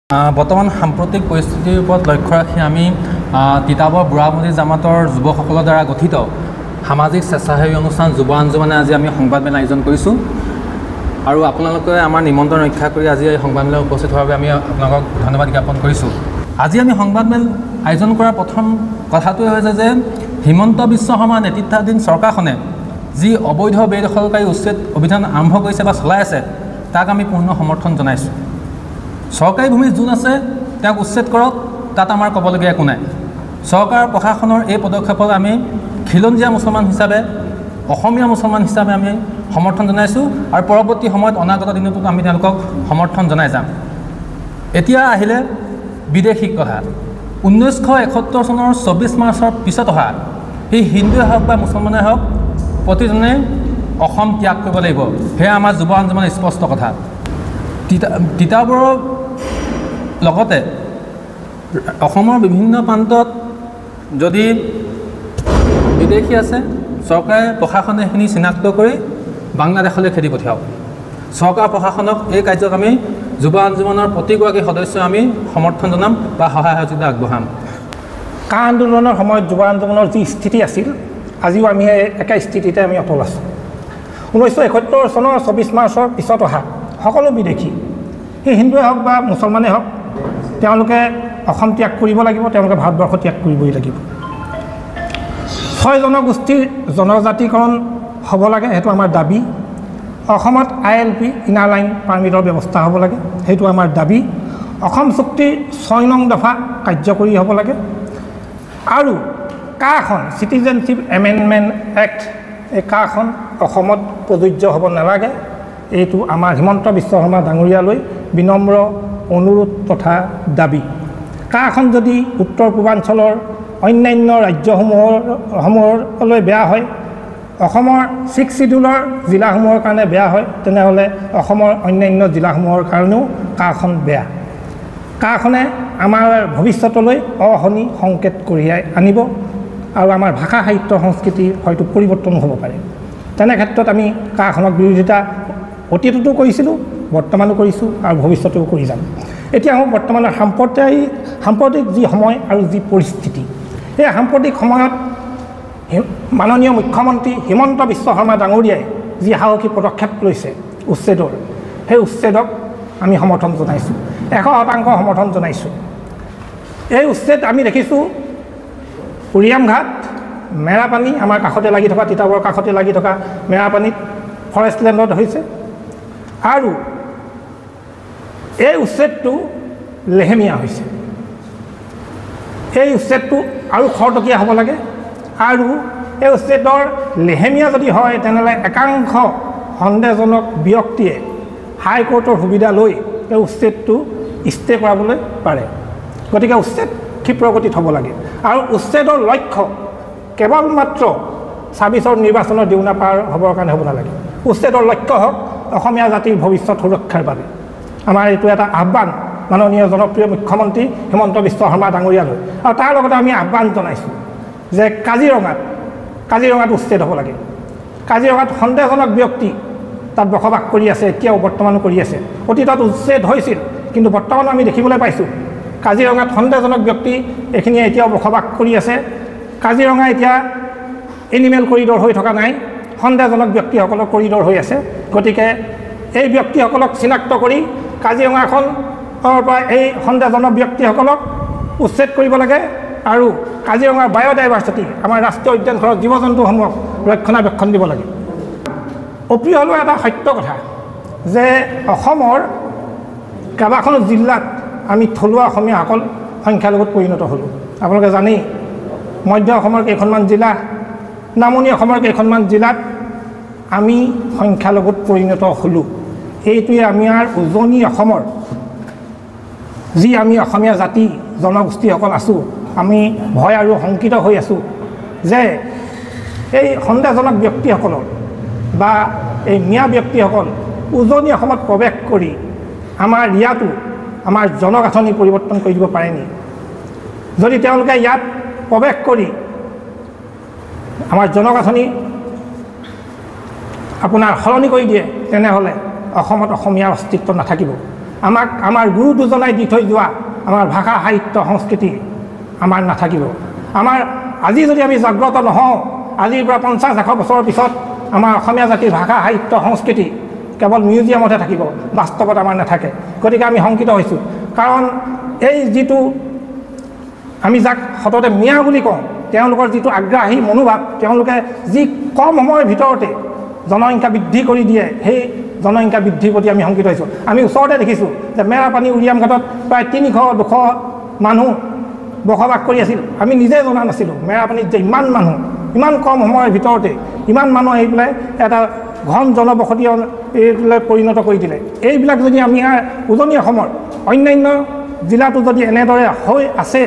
বৰ্তমান সাম্প্ৰতিক পৰিস্থিতিৰ ওপৰত লক্ষ্য ৰাখি আমি তিতাবৰ বুঢ়ামুঠি জামাতৰ যুৱকসকলৰ দ্বাৰা গঠিত সামাজিক স্বেচ্ছাসেৱী অনুষ্ঠান যুৱ আঞ্জুমানে আজি আমি সংবাদমেল আয়োজন কৰিছোঁ আৰু আপোনালোকে আমাৰ নিমন্ত্ৰণ ৰক্ষা কৰি আজি এই সংবাদমেলত উপস্থিত হোৱাৰ বাবে আমি আপোনালোকক ধন্যবাদ জ্ঞাপন কৰিছোঁ। আজি আমি সংবাদমেল আয়োজন কৰাৰ প্ৰথম কথাটোৱে হৈছে যে হিমন্ত বিশ্ব শৰ্মাৰ নেতৃত্বাধীন চৰকাৰখনে যি অবৈধ বেদখলকাৰী উচ্ছেদ অভিযান আৰম্ভ কৰিছে বা চলাই আছে তাক আমি পূৰ্ণ সমৰ্থন জনাইছোঁ। চৰকাৰী ভূমি যোন আছে তেওঁক উচ্ছেদ কৰক, তাত আমাৰ ক'বলগীয়া একো নাই। চৰকাৰ প্ৰশাসনৰ এই পদক্ষেপত আমি খিলঞ্জীয়া মুছলমান হিচাপে অসমীয়া মুছলমান হিচাপে আমি সমৰ্থন জনাইছোঁ আৰু পৰৱৰ্তী সময়ত অনাগত দিনতো আমি তেওঁলোকক সমৰ্থন জনাই যাম। এতিয়া আহিলে বিদেশী কথা। 1971 চনৰ 24 মাৰ্চৰ পিছত অহা সেই হিন্দুৱে হওক বা মুছলমানে হওক প্ৰতিজনে অসম ত্যাগ কৰিব লাগিব, সেয়া আমাৰ যুৱ আঞ্জুমানৰ স্পষ্ট কথা। তিতাবৰৰ লগতে অসমৰ বিভিন্ন প্ৰান্তত যদি বিদেশী আছে চৰকাৰে প্ৰশাসনে সেইখিনি চিনাক্ত কৰি বাংলাদেশলৈ খেদি পঠিয়াওক। চৰকাৰ প্ৰশাসনক এই কাৰ্যক আমি যুৱ আঞ্জুমানৰ প্ৰতিগৰাকী সদস্যই আমি সমৰ্থন জনাম বা সহায় সহযোগিতা আগবঢ়াম। কা আন্দোলনৰ সময়ত যুৱ আন্দোলনৰ যি স্থিতি আছিল আজিও আমি একে স্থিতিতে আমি অটল আছোঁ। 1971 চনৰ 24 মাৰ্চৰ পিছত অহা সকলো বিদেশী সেই হিন্দুৱে হওক বা মুছলমানেই হওক তেওঁলোকে অসম ত্যাগ কৰিব লাগিব, তেওঁলোকে ভাৰতবৰ্ষ ত্যাগ কৰিবই লাগিব। 6 জনগোষ্ঠীৰ জনজাতিকৰণ হ'ব লাগে, সেইটো আমাৰ দাবী। অসমত ILP ইনাৰ লাইন পাৰ্মিটৰ ব্যৱস্থা হ'ব লাগে, সেইটো আমাৰ দাবী। অসম চুক্তিৰ 6 নং দফা কাৰ্যকৰী হ'ব লাগে আৰু কাখন চিটিজেনশ্বিপ এমেণ্ডমেণ্ট এক্ট এই কাখন অসমত প্ৰযোজ্য হ'ব নালাগে, এইটো আমাৰ হিমন্ত বিশ্ব শৰ্মা ডাঙৰীয়ালৈ বিনম্ৰ অনুৰোধ তথা দাবী। কাখন যদি উত্তৰ পূৰ্বাঞ্চলৰ অন্যান্য ৰাজ্যসমূহলৈ বেয়া হয়, অসমৰ 6 শিডিউলৰ জিলাসমূহৰ কাৰণে বেয়া হয়, তেনেহ'লে অসমৰ অন্যান্য জিলাসমূহৰ কাৰণেও কাখন বেয়া। কাখনে আমাৰ ভৱিষ্যতলৈ অশনি সংকেত কঢ়িয়াই আনিব আৰু আমাৰ ভাষা সাহিত্য সংস্কৃতি হয়তো পৰিৱৰ্তন হ'ব পাৰে। তেনে ক্ষেত্ৰত আমি কাখনক বিৰোধিতা অতীততো কৰিছিলোঁ, বৰ্তমানো কৰিছোঁ আৰু ভৱিষ্যতেও কৰি যাম। এতিয়া বৰ্তমানৰ সাম্প্ৰতিক যি সময় আৰু যি পৰিস্থিতি, এই সাম্প্ৰতিক সময়ত মাননীয় মুখ্যমন্ত্ৰী হিমন্ত বিশ্ব শৰ্মা ডাঙৰীয়াই যি সাহসী পদক্ষেপ লৈছে উচ্ছেদৰ, সেই উচ্ছেদক আমি সমৰ্থন জনাইছোঁ, 100% সমৰ্থন জনাইছোঁ। এই উচ্ছেদ আমি দেখিছোঁ উৰিয়ামঘাট, মেৰাপানী, আমাৰ কাষতে লাগি থকা তিতাবৰৰ কাষতে লাগি থকা মেৰাপানীত ফৰেষ্টলেণ্ডত হৈছে আৰু এই উচ্ছেদটো লেহেমীয়া হৈছে। এই উচ্ছেদটো আৰু খৰতকীয়া হ'ব লাগে আৰু এই উচ্ছেদৰ লেহেমীয়া যদি হয় তেনেহ'লে একাংশ সন্দেহজনক ব্যক্তিয়ে হাইকোৰ্টৰ সুবিধা লৈ এই উচ্ছেদটো ষ্টে কৰাবলৈ পাৰে। গতিকে উচ্ছেদ ক্ষীপ্ৰগতিত হ'ব লাগে আৰু উচ্ছেদৰ লক্ষ্য কেৱল মাত্ৰ 26ৰ নিৰ্বাচনৰ দিউনা পাৰ হ'বৰ কাৰণে হ'ব নালাগে। উচ্ছেদৰ লক্ষ্য হওক অসমীয়া জাতিৰ ভৱিষ্যত সুৰক্ষাৰ বাবে। আমাৰ এইটো এটা আহ্বান মাননীয় জনপ্ৰিয় মুখ্যমন্ত্ৰী হিমন্ত বিশ্ব শৰ্মা ডাঙৰীয়ালৈ। আৰু তাৰ লগতে আমি আহ্বান জনাইছোঁ যে কাজিৰঙাত উচ্ছেদ হ'ব লাগে। কাজিৰঙাত সন্দেহজনক ব্যক্তি তাত বসবাস কৰি আছে, এতিয়াও বৰ্তমানো কৰি আছে। অতীতত উচ্ছেদ হৈছিল, কিন্তু বৰ্তমান আমি দেখিবলৈ পাইছোঁ কাজিৰঙাত সন্দেহজনক ব্যক্তি এইখিনিয়ে এতিয়াও বসবাস কৰি আছে। কাজিৰঙা এতিয়া এনিমেল কৰিডৰ হৈ থকা নাই, সন্দেহজনক ব্যক্তিসকলৰ কৰিডৰ হৈ আছে। গতিকে এই ব্যক্তিসকলক চিনাক্ত কৰি কাজিৰঙাখনৰ পৰা এই সন্দেহজনক ব্যক্তিসকলক উচ্ছেদ কৰিব লাগে আৰু কাজিৰঙাৰ বায়'ডাইভাৰ্চিটি, আমাৰ ৰাষ্ট্ৰীয় উদ্যানখনৰ জীৱ জন্তুসমূহক ৰক্ষণাবেক্ষণ দিব লাগে। অপ্ৰিয় হ'লেও এটা সত্য কথা যে অসমৰ কেইবাখনো জিলাত আমি থলুৱা অসমীয়াসকল সংখ্যালঘুত পৰিণত হ'লোঁ। আপোনালোকে জানেই মধ্য অসমৰ কেইখনমান জিলা, নামনি অসমৰ কেইখনমান জিলাত আমি সংখ্যালঘুত পৰিণত হ'লোঁ। এইটোৱে আমাৰ উজনি অসমৰ যি আমি অসমীয়া জাতি জনগোষ্ঠীসকল আছোঁ, আমি ভয় আৰু শংকিত হৈ আছোঁ যে এই সন্দেহজনক ব্যক্তিসকলৰ বা এই মিয়া ব্যক্তিসকল উজনি অসমত প্ৰৱেশ কৰি আমাৰ ইয়াতো আমাৰ জনগাঁথনি পৰিৱৰ্তন কৰি দিব পাৰেনি? যদি তেওঁলোকে ইয়াত প্ৰৱেশ কৰি আমাৰ জনগাঁথনি আপোনাৰ সলনি কৰি দিয়ে তেনেহ'লে অসমত অসমীয়াৰ অস্তিত্ব নাথাকিব। আমাক আমাৰ গুৰু দুজনাই দি থৈ যোৱা আমাৰ ভাষা সাহিত্য সংস্কৃতি আমাৰ নাথাকিব। আমাৰ আজি যদি আমি জাগ্ৰত নহওঁ, আজিৰ পৰা 50-100 বছৰৰ পিছত আমাৰ অসমীয়া জাতিৰ ভাষা সাহিত্য সংস্কৃতি কেৱল মিউজিয়ামতহে থাকিব, বাস্তৱত আমাৰ নাথাকে। গতিকে আমি শংকিত হৈছোঁ, কাৰণ এই যিটো আমি যাক সততে মিয়া বুলি কওঁ, তেওঁলোকৰ যিটো আগ্ৰাহী মনোভাৱ, তেওঁলোকে যি কম সময়ৰ ভিতৰতে জনসংখ্যা বৃদ্ধি কৰি দিয়ে, সেই জনসংখ্যা বৃদ্ধিৰ প্ৰতি আমি শংকিত হৈছোঁ। আমি ওচৰতে দেখিছোঁ যে মেৰাপানী উৰিয়াম ঘাটত প্ৰায় 300-200 মানুহ বসবাস কৰি আছিল। আমি নিজে জনা নাছিলোঁ মেৰাপানীত যে ইমান মানুহ, ইমান কম সময়ৰ ভিতৰতে ইমান মানুহ আহি পেলাই এটা ঘন জনবসতি এইবিলাক পৰিণত কৰি দিলে। এইবিলাক যদি আমি উজনি অসমৰ অন্যান্য জিলাতো যদি এনেদৰে হৈ আছে,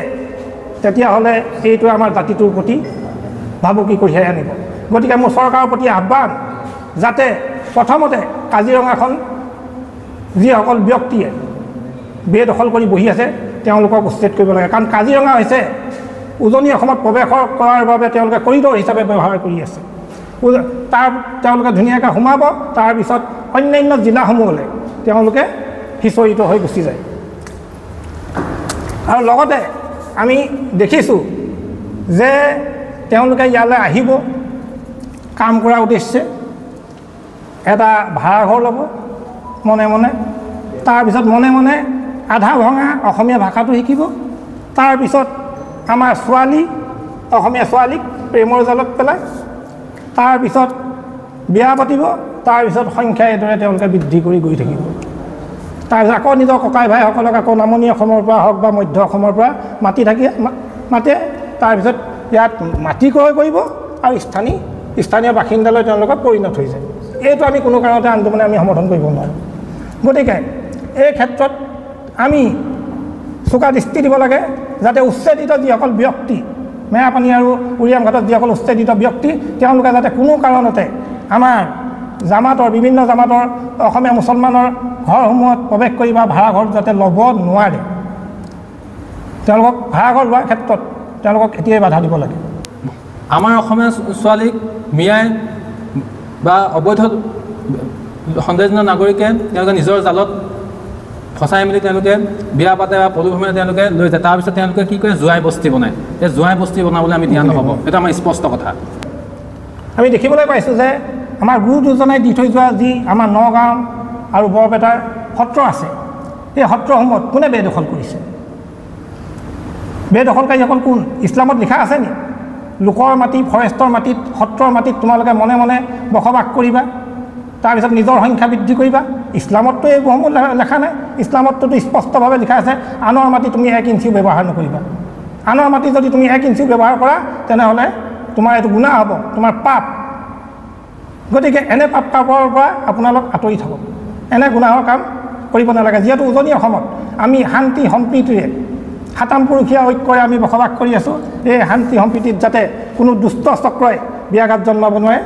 তেতিয়াহ'লে এইটো আমাৰ জাতিটোৰ প্ৰতি ভাবুকি কঢ়িয়াই আনিব। গতিকে মোৰ চৰকাৰৰ প্ৰতি আহ্বান, যাতে প্ৰথমতে কাজিৰঙাখন যিসকল ব্যক্তিয়ে বেদখল কৰি বহি আছে তেওঁলোকক উচ্ছেদ কৰিব লাগে। কাৰণ কাজিৰঙা হৈছে উজনি অসমত প্ৰৱেশ কৰাৰ বাবে তেওঁলোকে কৰিডৰ হিচাপে ব্যৱহাৰ কৰি আছে। তেওঁলোকে ধুনীয়াকৈ সোমাব, তাৰপিছত অন্যান্য জিলাসমূহলৈ তেওঁলোকে সিঁচৰিত হৈ গুচি যায়। আৰু লগতে আমি দেখিছোঁ যে তেওঁলোকে ইয়ালৈ আহিব কাম কৰাৰ উদ্দেশ্যে, এটা ভাড়াঘৰ ল'ব মনে মনে, তাৰপিছত মনে মনে আধা ভঙা অসমীয়া ভাষাটো শিকিব, তাৰপিছত আমাৰ অসমীয়া ছোৱালীক প্ৰেমৰ জালত পেলাই, তাৰপিছত বিয়া পাতিব, তাৰপিছত সংখ্যা এইদৰে তেওঁলোকে বৃদ্ধি কৰি গৈ থাকিব। তাৰপিছত আকৌ নিজৰ ককাই ভাইসকলক আকৌ নামনি অসমৰ পৰা হওক বা মধ্য অসমৰ পৰা মাতে, তাৰপিছত ইয়াত মাটি ক্ৰয় কৰিব আৰু স্থানীয় বাসিন্দালৈ তেওঁলোকক পৰিণত হৈ যায়। এইটো আমি কোনো কাৰণতে আন্দোলনে আমি সমৰ্থন কৰিব নোৱাৰোঁ। গতিকে এই ক্ষেত্ৰত আমি চোকা দৃষ্টি দিব লাগে, যাতে উচ্ছেদিত যিসকল ব্যক্তি, মেৰাপানী আৰু উৰিয়াম ঘাটত যিসকল উচ্ছেদিত ব্যক্তি, তেওঁলোকে যাতে কোনো কাৰণতে আমাৰ বিভিন্ন জামাতৰ অসমীয়া মুছলমানৰ ঘৰসমূহত প্ৰৱেশ কৰি বা ভাড়াঘৰ যাতে ল'ব নোৱাৰে। তেওঁলোকক ভাড়াঘৰ লোৱাৰ ক্ষেত্ৰত তেওঁলোকক এতিয়াই বাধা দিব লাগে। আমাৰ অসমীয়া ছোৱালীক মিয়াই বা অবৈধ সন্দেহজনক নাগৰিকে তেওঁলোকে নিজৰ জালত ফচাই মেলি তেওঁলোকে বিয়া পাতে বা পলুভূমিৰে তেওঁলোকে লৈ যায়। তাৰপিছত তেওঁলোকে কি কৰে, জোৱাই বস্তি বনায়। এই জোৱাই বস্তি বনাবলৈ আমি দিয়া নহ'ব, এইটো আমাৰ স্পষ্ট কথা। আমি দেখিবলৈ পাইছোঁ যে আমাৰ গুৰু দুজনাই দি থৈ যোৱা যি আমাৰ নগাঁও আৰু বৰপেটাৰ সত্ৰ আছে, এই সত্ৰসমূহত কোনে বেদখল কৰিছে? বেদখলকাৰীসকল কোন? ইছলামত লিখা আছে নি? লোকৰ মাটি, ফৰেষ্টৰ মাটিত, সত্ৰৰ মাটিত তোমালোকে মনে মনে বসবাস কৰিবা, তাৰপিছত নিজৰ সংখ্যা বৃদ্ধি কৰিবা? ইছলামততো এইসমূহ লেখা নাই। ইছলামততো স্পষ্টভাৱে লিখা আছে, আনৰ মাটি তুমি 1 ইঞ্চিও ব্যৱহাৰ নকৰিবা। আনৰ মাটি যদি তুমি 1 ইঞ্চিও ব্যৱহাৰ কৰা, তেনেহ'লে তোমাৰ এইটো গুনাহ হ'ব, তোমাৰ পাপ। গতিকে এনে পাপৰ পৰা আপোনালোক আঁতৰি থাকক, এনে গুনাহৰ কাম কৰিব নালাগে। যিহেতু উজনি অসমত আমি শান্তি সম্প্ৰীতিৰে সাতামপুৰুষীয়া ঐক্যৰে আমি বসবাস কৰি আছোঁ, এই শান্তি সম্প্ৰীতিত যাতে কোনো দুষ্ট চক্ৰই ব্যাঘাত জন্মাব নোৱাৰে,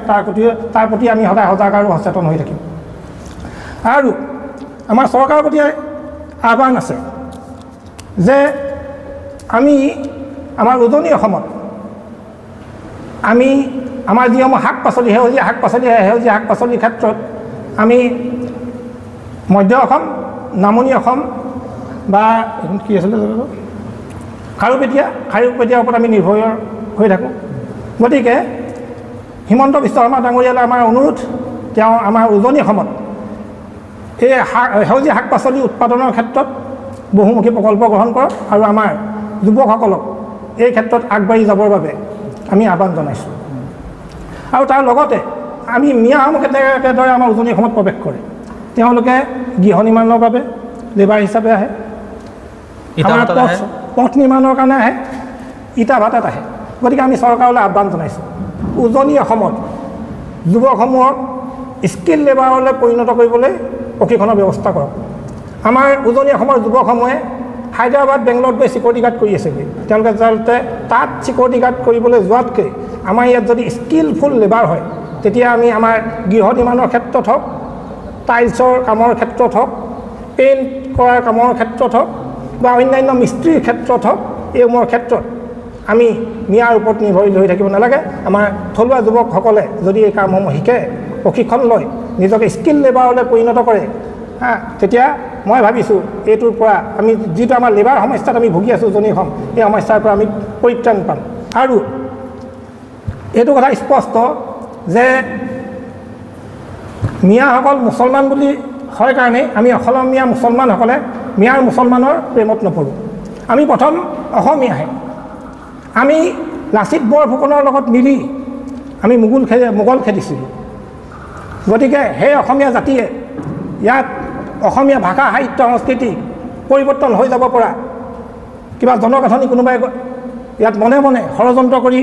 তাৰ প্ৰতি আমি সদায় সজাগ আৰু সচেতন হৈ থাকিম। আৰু আমাৰ চৰকাৰৰ প্ৰতি আহ্বান আছে যে আমি আমাৰ উজনি অসমত আমাৰ যিসমূহ সেউজীয়া শাক পাচলিৰ ক্ষেত্ৰত আমি মধ্য অসম, নামনি অসম বা কি আছিলে খাৰুপেটীয়াৰ ওপৰত আমি নিৰ্ভৰ হৈ থাকোঁ। গতিকে হিমন্ত বিশ্ব শৰ্মা ডাঙৰীয়ালৈ আমাৰ অনুৰোধ, তেওঁ আমাৰ উজনি অসমত এই সেউজীয়া শাক পাচলি উৎপাদনৰ ক্ষেত্ৰত বহুমুখী প্ৰকল্প গ্ৰহণ কৰক আৰু আমাৰ যুৱকসকলক এই ক্ষেত্ৰত আগবাঢ়ি যাবৰ বাবে আমি আহ্বান জনাইছোঁ। আৰু তাৰ লগতে আমি মিয়াসমূহ কেনেদৰে আমাৰ উজনি অসমত প্ৰৱেশ কৰে, তেওঁলোকে গৃহ নিৰ্মাণৰ বাবে লেবাৰ হিচাপে আহে, পথ নিৰ্মাণৰ কাৰণে আহে, ইটা ভাটাত আহে। গতিকে আমি চৰকাৰলৈ আহ্বান জনাইছোঁ, উজনি অসমত যুৱকসমূহক স্কিল লেবাৰলৈ পৰিণত কৰিবলৈ প্ৰশিক্ষণৰ ব্যৱস্থা কৰক। আমাৰ উজনি অসমৰ যুৱকসমূহে হায়দৰাবাদ, বেংগলোৰত গৈ চিকিউৰিটি গাৰ্ড কৰি আছেগৈ। তেওঁলোকে যাতে তাত চিকিউৰিটি গাৰ্ড কৰিবলৈ যোৱাতকৈ আমাৰ ইয়াত যদি স্কিলফুল লেবাৰ হয়, তেতিয়া আমি আমাৰ গৃহ নিৰ্মাণৰ ক্ষেত্ৰত হওক, টাইলছৰ কামৰ ক্ষেত্ৰত হওক, পেইণ্ট কৰাৰ কামৰ ক্ষেত্ৰত হওক বা অন্যান্য মিস্ত্ৰীৰ ক্ষেত্ৰত হওক, এইসমূহৰ ক্ষেত্ৰত আমি মিয়াৰ ওপৰত নিৰ্ভৰশীল হৈ থাকিব নালাগে। আমাৰ থলুৱা যুৱকসকলে যদি এই কামসমূহ শিকে, প্ৰশিক্ষণ লয়, নিজকে স্কিল লেবাৰলৈ পৰিণত কৰে, তেতিয়া মই ভাবিছোঁ এইটোৰ পৰা আমি যিটো আমাৰ লেবাৰ সমস্যাত আমি ভুগি আছোঁ উজনি অসম, এই সমস্যাৰ পৰা আমি পৰিত্ৰাণ পাম। আৰু এইটো কথা স্পষ্ট যে মিয়াসকল মুছলমান বুলি হয় কাৰণে আমি অসমীয়া মুছলমানসকলে মিয়াৰ মুছলমানৰ প্ৰেমত নপৰোঁ। আমি প্ৰথম অসমীয়াহে। আমি লাচিত বৰফুকনৰ লগত মিলি আমি মোগল খেদিছিলোঁ। গতিকে সেই অসমীয়া জাতিয়ে ইয়াত অসমীয়া ভাষা সাহিত্য সংস্কৃতি পৰিৱৰ্তন হৈ যাব পৰা কিবা জনগাঁথনি কোনোবাই ইয়াত মনে মনে ষড়যন্ত্ৰ কৰি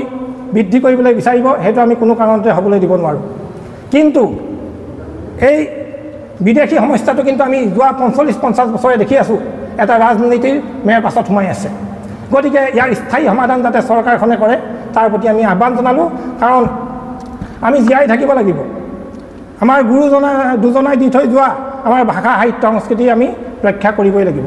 বৃদ্ধি কৰিবলৈ বিচাৰিব, সেইটো আমি কোনো কাৰণতে হ'বলৈ দিব নোৱাৰোঁ। কিন্তু এই বিদেশী সমস্যাটো কিন্তু আমি যোৱা ৪৫-৫০ বছৰে দেখি আছোঁ এটা ৰাজনীতিৰ মেৰ পাছত সোমাই আছে। গতিকে ইয়াৰ স্থায়ী সমাধান যাতে চৰকাৰখনে কৰে তাৰ প্ৰতি আমি আহ্বান জনালোঁ। কাৰণ আমি জীয়াই থাকিব লাগিব। আমাৰ গুৰুজনাই দুজনাই দি থৈ যোৱা আমাৰ ভাষা সাহিত্য সংস্কৃতি আমি ৰক্ষা কৰিবই লাগিব।